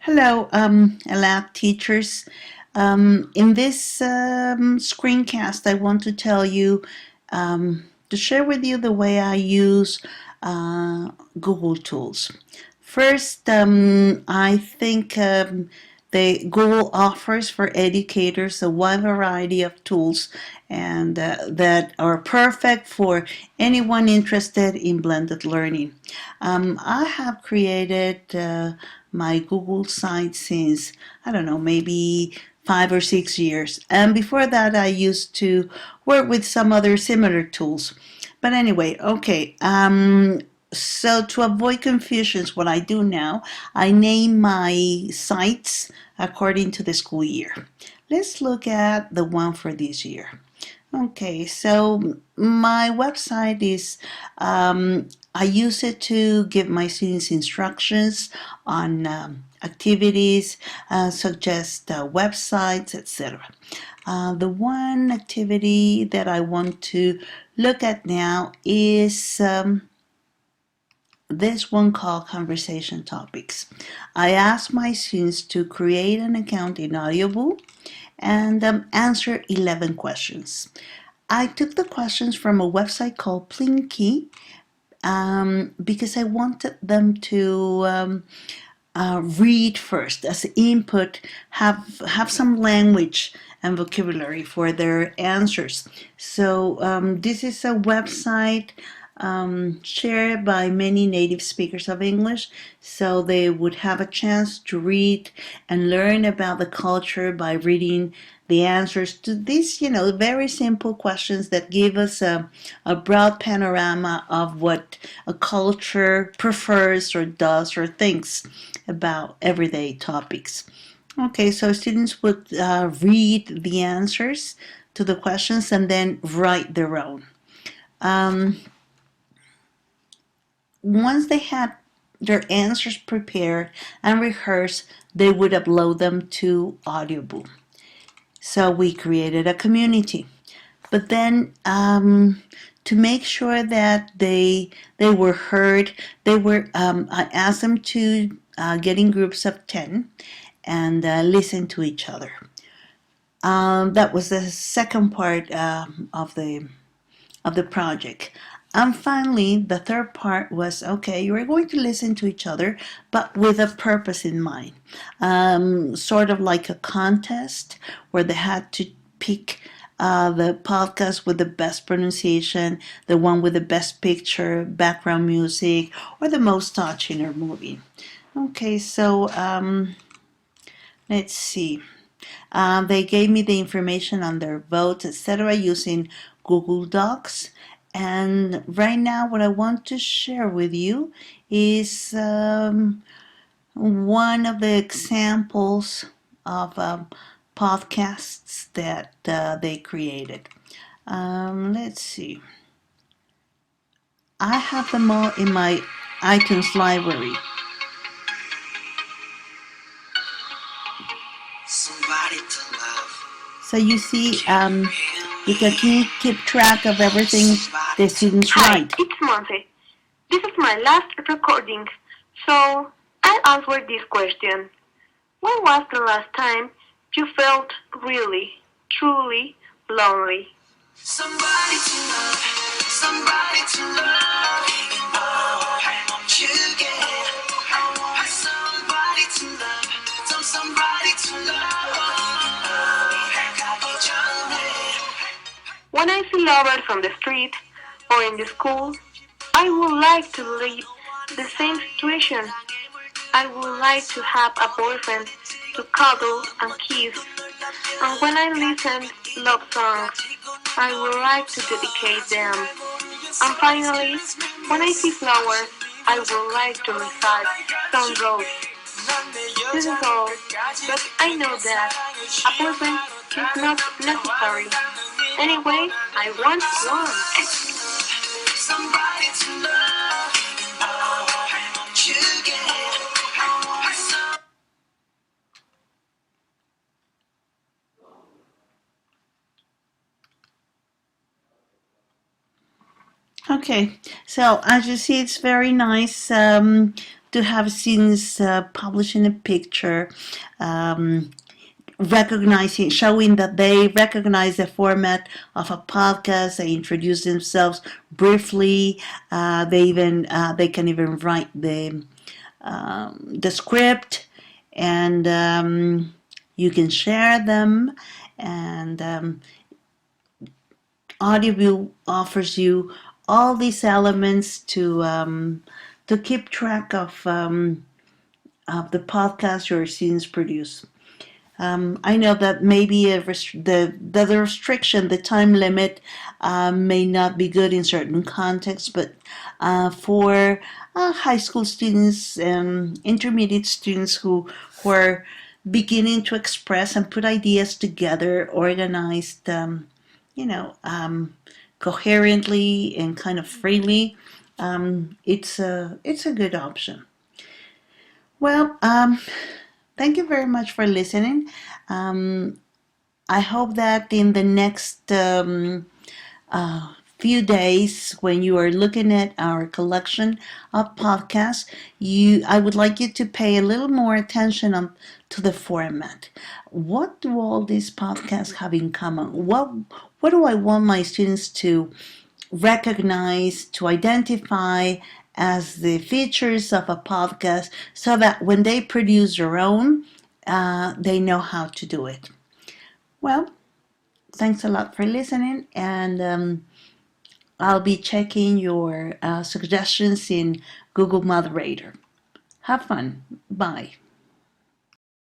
Hello, lab teachers. In this screencast, I want to tell you to share with you the way I use Google Tools. First, I think the Google offers for educators a wide variety of tools and that are perfect for anyone interested in blended learning. I have created my Google site since, I don't know, maybe 5 or 6 years. And before that, I used to work with some other similar tools. But anyway, okay. So to avoid confusions, what I do now, I name my sites according to the school year. Let's look at the one for this year. Okay, so my website is, I use it to give my students instructions on activities, suggest websites, etc. The one activity that I want to look at now is this one called Conversation Topics. I asked my students to create an account in audioboo and answer 11 questions. I took the questions from a website called Plinky because I wanted them to read first as input, have some language and vocabulary for their answers. So this is a website shared by many native speakers of English, so they would have a chance to read and learn about the culture by reading the answers to these, very simple questions that give us a broad panorama of what a culture prefers or does or thinks about everyday topics. Okay, so students would read the answers to the questions and then write their own. Um, Once they had their answers prepared and rehearsed, they would upload them to audioboo. So we created a community. But then to make sure that they were heard, I asked them to get in groups of 10 and listen to each other. That was the second part of the project. And finally, the third part was okay, you are going to listen to each other, but with a purpose in mind. Sort of like a contest where they had to pick the podcast with the best pronunciation, the one with the best picture, background music, or the most touching or moving. Okay, so let's see. They gave me the information on their votes, etc., using Google Docs. And right now, what I want to share with you is one of the examples of podcasts that they created. Let's see. I have them all in my iTunes library. So you see, you can keep track of everything the students write. Hi, it's Monse. This is my last recording, so I'll answer this question. When was the last time you felt really, truly lonely? Somebody to love, somebody to love. You get somebody to love, somebody to love. When I see lovers on the street or in the school, I would like to live the same situation. I would like to have a boyfriend to cuddle and kiss. And when I listen love songs, I would like to dedicate them. And finally, when I see flowers, I would like to recite some roses. This is all, but I know that a boyfriend is not necessary. Anyway, I want one. Somebody to love. You get Okay, so as you see, it's very nice to have students publishing a picture, um, recognizing, showing that they recognize the format of a podcast. They introduce themselves briefly. They can even write the script, and you can share them. And audioboo offers you all these elements to keep track of the podcast your students produce. I know that maybe the restriction, the time limit, may not be good in certain contexts, but for high school students and intermediate students who are beginning to express and put ideas together, organized, you know, coherently and kind of freely, it's a good option. Well, thank you very much for listening. Um, I hope that in the next few days, when you are looking at our collection of podcasts, I would like you to pay a little more attention to the format. What do all these podcasts have in common? What do I want my students to recognize, to identify as the features of a podcast, so that when they produce their own, they know how to do it? Well, thanks a lot for listening, and I'll be checking your suggestions in Google Moderator. Have fun. Bye.